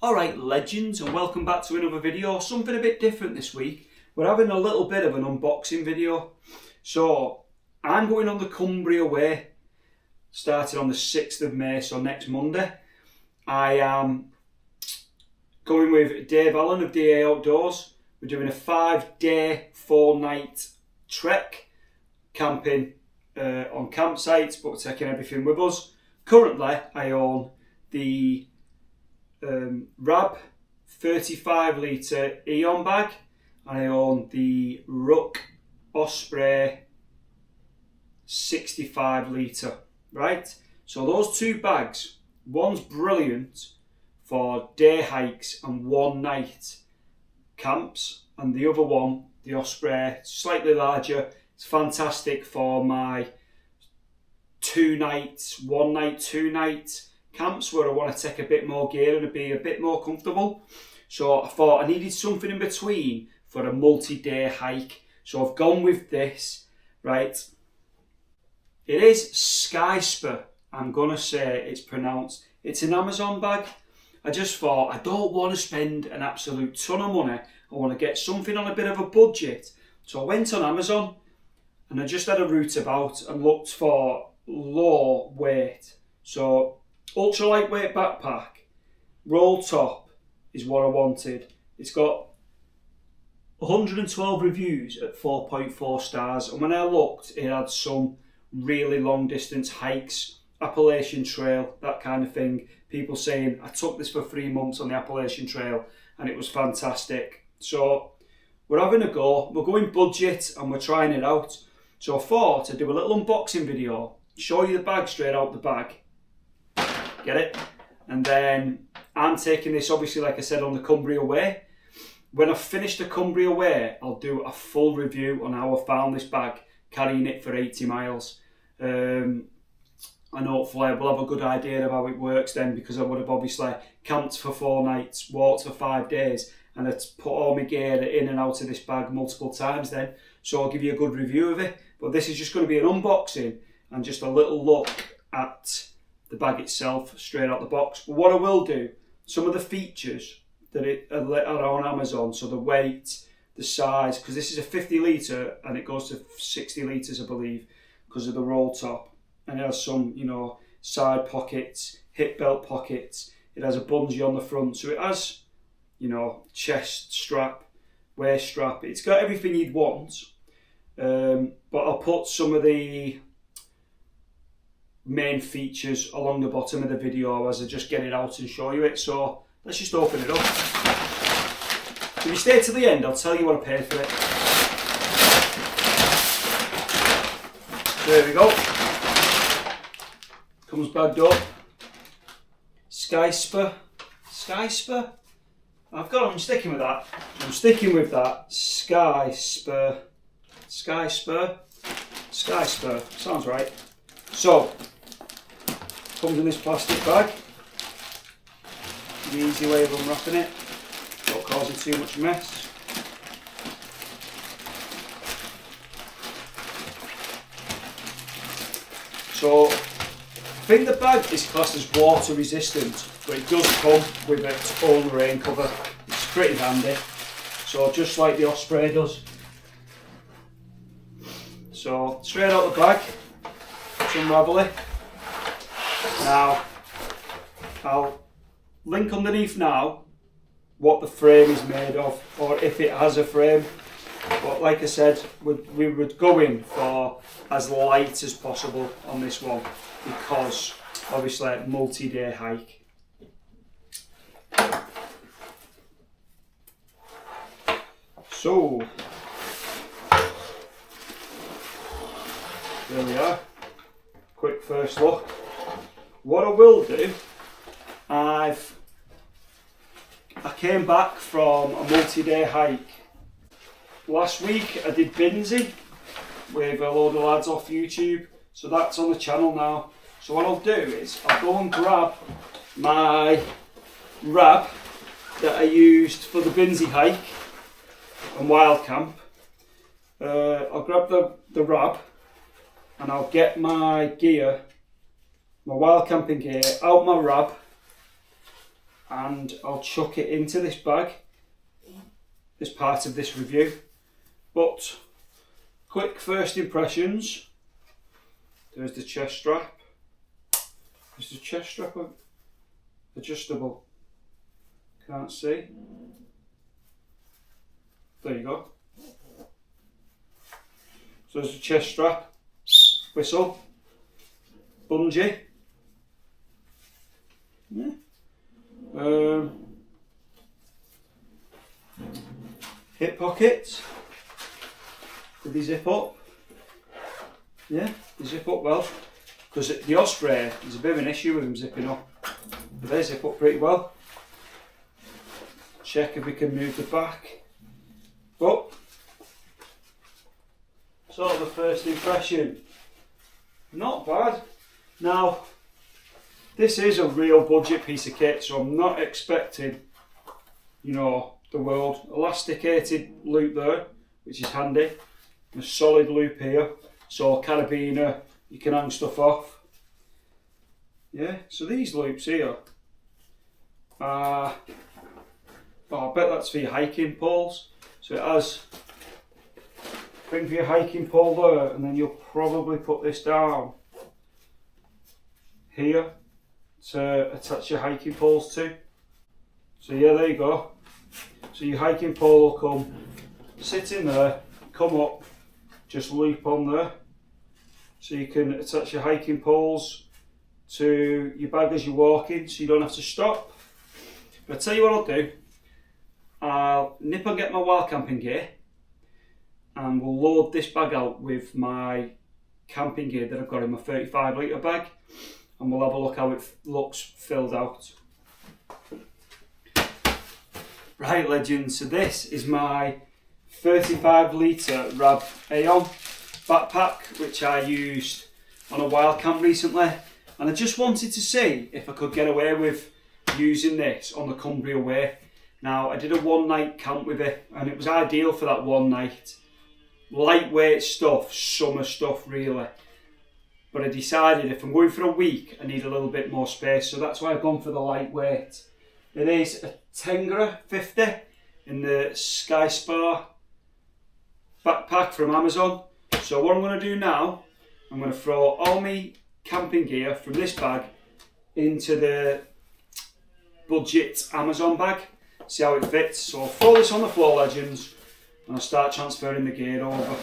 Alright legends, and welcome back to another video. Something a bit different this week. We're having a little bit of an unboxing video. So I'm going on the Cumbria Way, starting on the 6th of May, so next Monday. I am going with Dave Allen of DA Outdoors. We're doing a 5-day, 4-night trek, camping on campsites, but we're taking everything with us. Currently I own the Rab 35 litre Eon bag, and I own the Ruck Osprey 65 litre, right? So those two bags, one's brilliant for day hikes and one night camps, and the other one, the Osprey, slightly larger, it's fantastic for my 2 nights, 1 night, 2 nights camps where I want to take a bit more gear and be a bit more comfortable. So I thought I needed something in between for a multi-day hike. So I've gone with this, right? It is Skyspur, I'm gonna say it's pronounced. It's an Amazon bag. I just thought I don't want to spend an absolute ton of money. I want to get something on a bit of a budget. So I went on Amazon and I just had a route about and looked for low weight. So ultra lightweight backpack, roll top is what I wanted. It's got 112 reviews at 4.4 stars, and when I looked it had some really long distance hikes, Appalachian Trail, that kind of thing. People saying I took this for 3 months on the Appalachian Trail and it was fantastic. So we're having a go, we're going budget and we're trying it out. So I thought I'd do a little unboxing video, show you the bag straight out the bag. Get it? And then I'm taking this, obviously, like I said, on the Cumbria Way. When I finish the Cumbria Way, I'll do a full review on how I found this bag, carrying it for 80 miles. And hopefully I will have a good idea of how it works then, because I would have obviously camped for 4 nights, walked for 5 days, and I'd put all my gear in and out of this bag multiple times then. So I'll give you a good review of it. But this is just going to be an unboxing and just a little look at the bag itself straight out the box. But what I will do, some of the features that are on Amazon, so the weight, the size, because this is a 50 litre and it goes to 60 litres I believe, because of the roll top, and it has some, you know, side pockets, hip belt pockets, it has a bungee on the front, so it has, you know, chest strap, waist strap, it's got everything you'd want. But I'll put some of the main features along the bottom of the video as I just get it out and show you it. So let's just open it up. If you stay to the end, I'll tell you what I paid for it. There we go. Comes bagged up. Skyspur. Skyspur? I'm sticking with that. I'm sticking with that. Skyspur. Skyspur. Skyspur. Sounds right. So, comes in this plastic bag. The easy way of unwrapping it, not causing too much mess. So, I think the bag is classed as water resistant, but it does come with its own rain cover. It's pretty handy. So, just like the Osprey does. So, straight out the bag, it's unravelly. Now, I'll link underneath now what the frame is made of, or if it has a frame. But like I said, we would go in for as light as possible on this one, because obviously multi-day hike. So, there we are. Quick first look. What I will do, I came back from a multi-day hike. Last week I did Binsey with a load of lads off YouTube, so that's on the channel now. So what I'll do is I'll go and grab my Rab that I used for the Binsey hike and wild camp. I'll grab the Rab and I'll get my gear, my wild camping gear, out my Rab, and I'll chuck it into this bag as part of this review. But quick first impressions. There's the chest strap. Is the chest strap adjustable? Can't see. There you go. So there's the chest strap, whistle, bungee. Yeah. Hip pockets. Did they zip up? Yeah, they zip up well. Because the Osprey, there's a bit of an issue with them zipping up. But they zip up pretty well. Check if we can move the back. But, sort of a first impression. Not bad. Now, this is a real budget piece of kit, so I'm not expecting, you know, the world. Elasticated loop there, which is handy. A solid loop here, so carabiner, you can hang stuff off. Yeah, so these loops here, I bet that's for your hiking poles. So it has thing for your hiking pole there, and then you'll probably put this down here to attach your hiking poles to. So yeah, there you go. So your hiking pole will come, sit in there, come up, just loop on there. So you can attach your hiking poles to your bag as you're walking, so you don't have to stop. But I'll tell you what I'll do. I'll nip and get my wild camping gear, and we'll load this bag out with my camping gear that I've got in my 35 litre bag, and we'll have a look how it looks filled out. Right legends, so this is my 35 litre Rab Aeon backpack, which I used on a wild camp recently, and I just wanted to see if I could get away with using this on the Cumbria Way. Now, I did a one night camp with it, and it was ideal for that one night. Lightweight stuff, summer stuff really. But I decided if I'm going for a week, I need a little bit more space, so that's why I've gone for the lightweight. It is a Tengra 50 in the Sky Spar backpack from Amazon. So what I'm going to do now, I'm going to throw all my camping gear from this bag into the budget Amazon bag. See how it fits. So I'll throw this on the floor, legends, and I'll start transferring the gear over.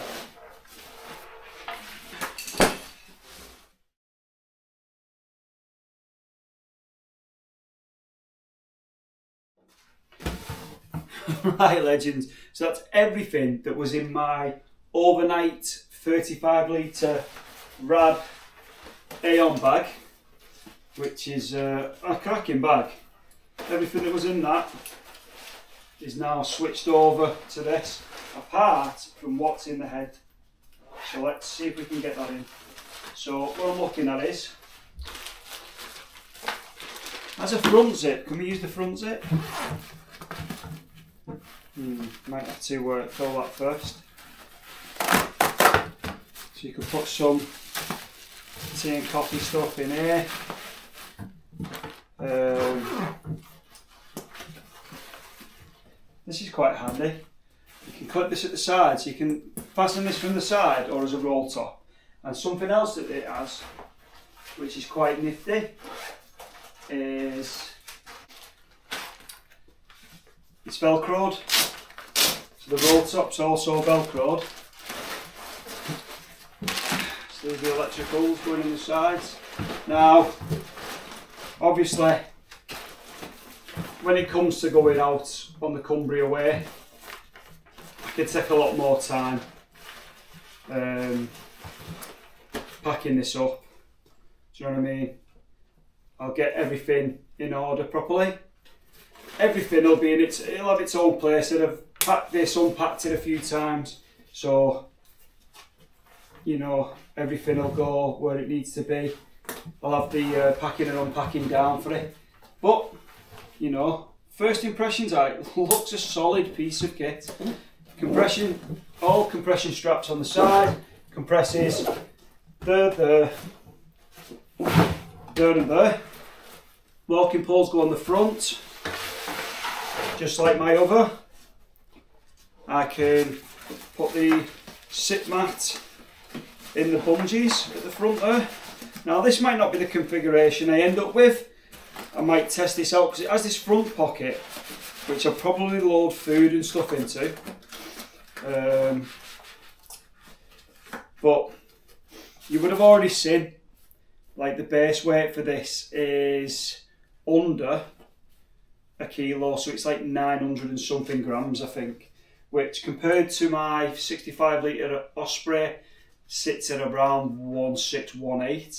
Right legends, so that's everything that was in my overnight 35 litre Rab Aeon bag, which is a cracking bag. Everything that was in that is now switched over to this, apart from what's in the head. So let's see if we can get that in. So what I'm looking at is, as a front zip, can we use the front zip? Might have to fill that first. So you can put some tea and coffee stuff in here. This is quite handy. You can clip this at the side, so you can fasten this from the side or as a roll top. And something else that it has, which is quite nifty, is it's velcroed. So the roll top's also velcroed. So there's the electricals going in the sides. Now, obviously, when it comes to going out on the Cumbria Way, I can take a lot more time packing this up. Do you know what I mean? I'll get everything in order properly. Everything will be in it'll have its own place. I've packed this, unpacked it a few times, so you know everything will go where it needs to be. I'll have the packing and unpacking down for it. But you know, first impressions are it looks a solid piece of kit. All compression straps on the side, compresses there and there. Walking poles go on the front. just like my other, I can put the sit mat in the bungees at the front there. Now this might not be the configuration I end up with. I might test this out because it has this front pocket which I'll probably load food and stuff into. But you would have already seen, like, the base weight for this is under a kilo, so it's like 900 and something grams, I think, which compared to my 65 litre Osprey sits at around 1618.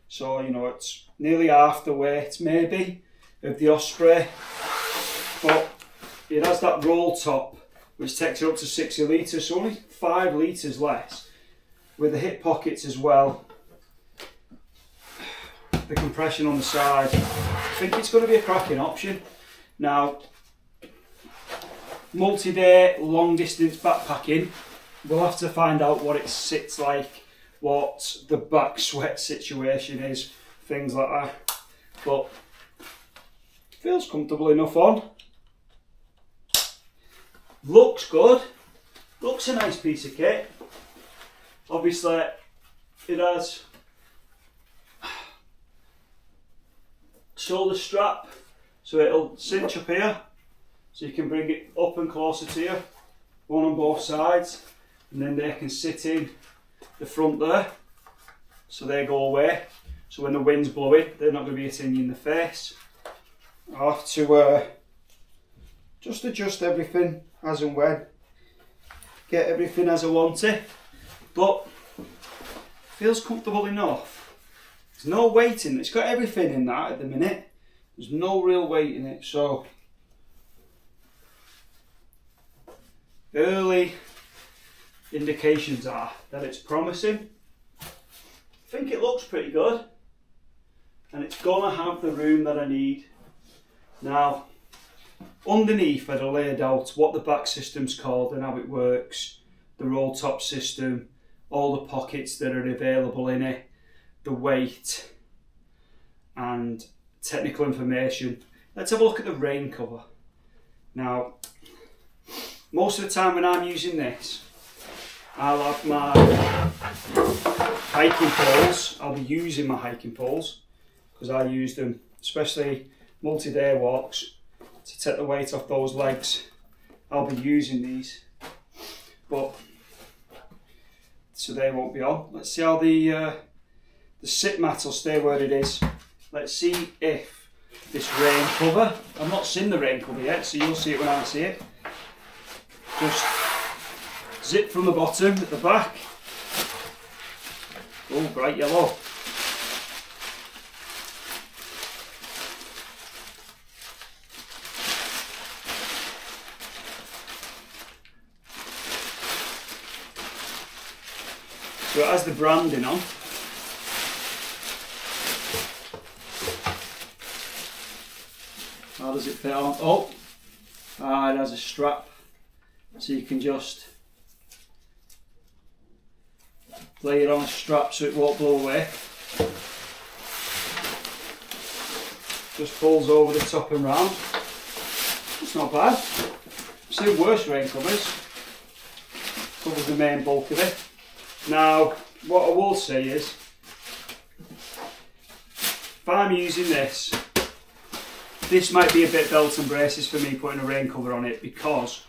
So, you know, it's nearly half the weight maybe of the Osprey, but it has that roll top which takes it up to 60 litres, so only 5 litres less, with the hip pockets as well, the compression on the side. I think it's going to be a cracking option. Now, multi-day long distance backpacking, we'll have to find out what it sits like, what the back sweat situation is, things like that, but feels comfortable enough on. Looks good, looks a nice piece of kit. Obviously it has shoulder strap, so it'll cinch up here, so you can bring it up and closer to you, one on both sides, and then they can sit in the front there, so they go away, so when the wind's blowing they're not going to be hitting you in the face. I'll have to just adjust everything as and when, get everything as I want it, but feels comfortable enough. There's no weight in it, it's got everything in that at the minute, there's no real weight in it, so early indications are that it's promising. I think it looks pretty good, and it's gonna have the room that I need. Now, underneath I'd have laid out what the back system's called and how it works, the roll top system, all the pockets that are available in it, the weight and technical information. Let's have a look at the rain cover. Now, most of the time when I'm using this, I'll have my hiking poles, I'll be using my hiking poles because I use them, especially multi-day walks, to take the weight off those legs. I'll be using these, but so they won't be on. Let's see how the sit mat will stay where it is. Let's see if this rain cover, I've not seen the rain cover yet, so you'll see it when I see it. Just zip from the bottom at the back. Oh, bright yellow. So it has the branding on. How does it fit on? Oh, it has a strap, so you can just lay it on a strap so it won't blow away. Just pulls over the top and round. It's not bad. I've seen worse rain covers. Covers the main bulk of it. Now, what I will say is, if I'm using this, this might be a bit belt and braces for me putting a rain cover on it, because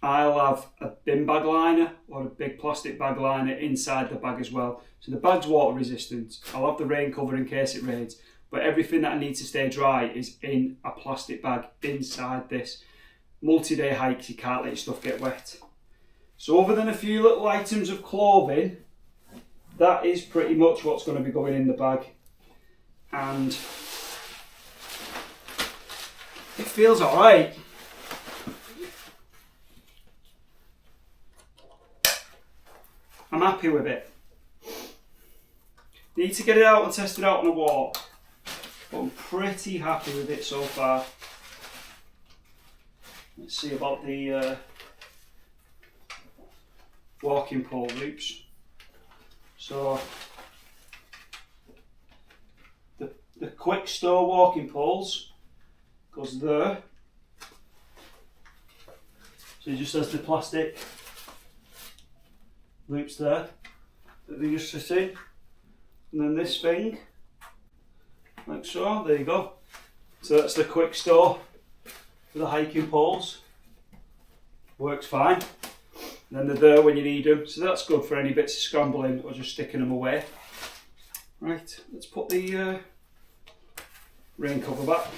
I'll have a bin bag liner or a big plastic bag liner inside the bag as well. So the bag's water resistant. I'll have the rain cover in case it rains, but everything that I need to stay dry is in a plastic bag inside this. Multi-day hikes, you can't let your stuff get wet. So other than a few little items of clothing, that is pretty much what's going to be going in the bag. And it feels alright. I'm happy with it. Need to get it out and test it out on a walk, but I'm pretty happy with it so far. Let's see about the walking pole loops. So the quick store walking poles goes there, So it just has the plastic loops there that they just sit in, and then this thing, like so, there you go. So that's the quick store for the hiking poles. Works fine. And then they're there when you need them, so that's good for any bits of scrambling or just sticking them away. Right, let's put the rain cover back.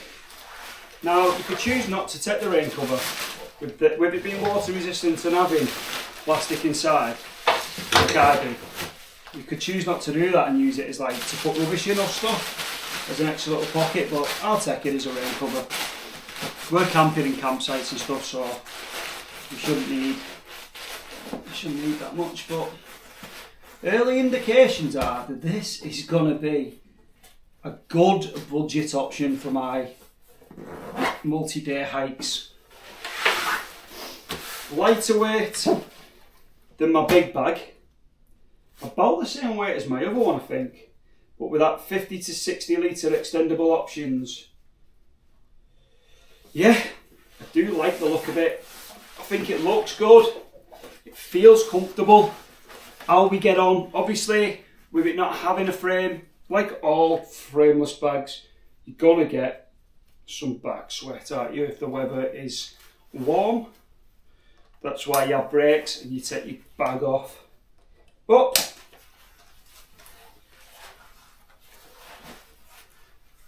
Now you could choose not to take the rain cover, with it being water resistant and having plastic inside, like I do. You could choose not to do that and use it as like to put rubbish in or stuff, as an extra little pocket, but I'll take it as a rain cover. We're camping in campsites and stuff, so you shouldn't need that much, but early indications are that this is going to be a good budget option for my multi-day hikes. Lighter weight than my big bag, about the same weight as my other one I think, but with that 50 to 60 litre extendable options. Yeah, I do like the look of it. I think it looks good. It feels comfortable. How we get on, obviously, with it not having a frame, like all frameless bags, you're gonna get some back sweat, aren't you, if the weather is warm. That's why you have breaks and you take your bag off. But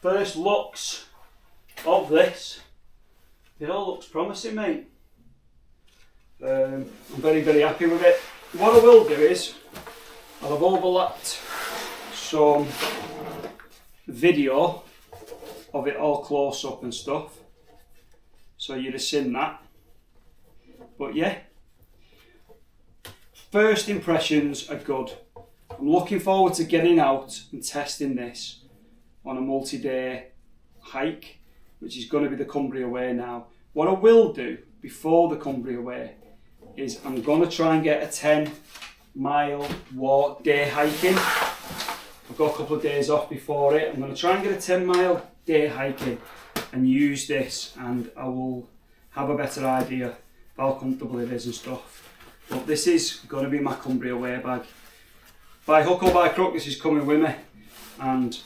first looks of this, it all looks promising, mate. I'm very, very happy with it. What I will do is, I'll have overlapped some video of it all close up and stuff, so you'd have seen that. But yeah, first impressions are good. I'm looking forward to getting out and testing this on a multi-day hike, which is going to be the Cumbria Way now. What I will do before the Cumbria Way is I'm going to try and get a 10-mile walk day hiking. I've got a couple of days off before it. I'm going to try and get a 10-mile day hiking and use this, and I will have a better idea of how comfortable it is and stuff. But this is going to be my Cumbria Way bag. By hook or by crook, this is coming with me, and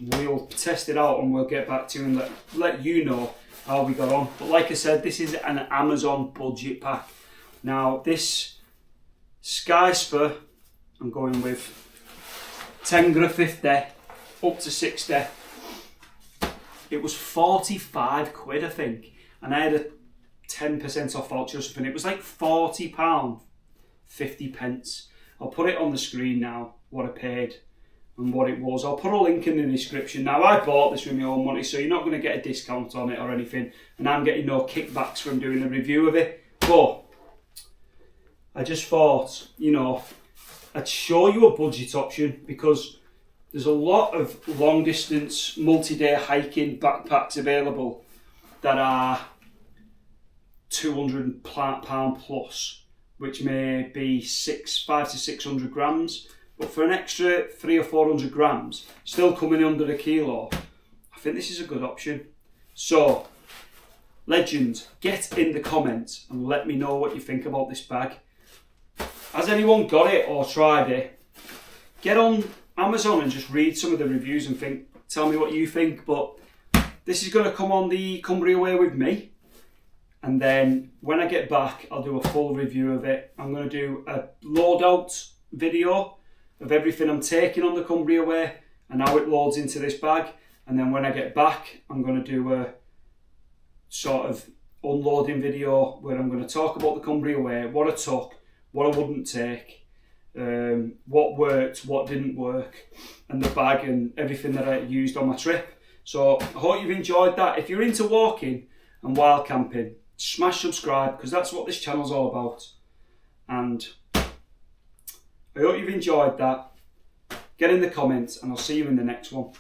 we'll test it out and we'll get back to you and let you know how we got on. But like I said, this is an Amazon budget pack. Now this Skyspur, I'm going with Tengra 50 up to 60. It was 45 quid I think, and I had a 10% off voucher or something. It was like £40, 50 pence. I'll put it on the screen now, what I paid and what it was. I'll put a link in the description. Now I bought this with my own money, so you're not going to get a discount on it or anything, and I'm getting no kickbacks from doing a review of it. But I just thought, you know, I'd show you a budget option, because there's a lot of long distance multi-day hiking backpacks available that are £200 plus, which may be 500 to 600 grams, but for an extra 300 or 400 grams, still coming under a kilo, I think this is a good option. So, legends, get in the comments and let me know what you think about this bag. Has anyone got it or tried it? Get on Amazon and just read some of the reviews and tell me what you think. But this is going to come on the Cumbria Way with me, and then when I get back I'll do a full review of it. I'm going to do a loadout video of everything I'm taking on the Cumbria Way and how it loads into this bag, and then when I get back I'm going to do a sort of unloading video where I'm going to talk about the Cumbria Way, what I took, what I wouldn't take, what worked, what didn't work, and the bag and everything that I used on my trip. So I hope you've enjoyed that. If you're into walking and wild camping, smash subscribe, because that's what this channel's all about. And I hope you've enjoyed that. Get in the comments and I'll see you in the next one.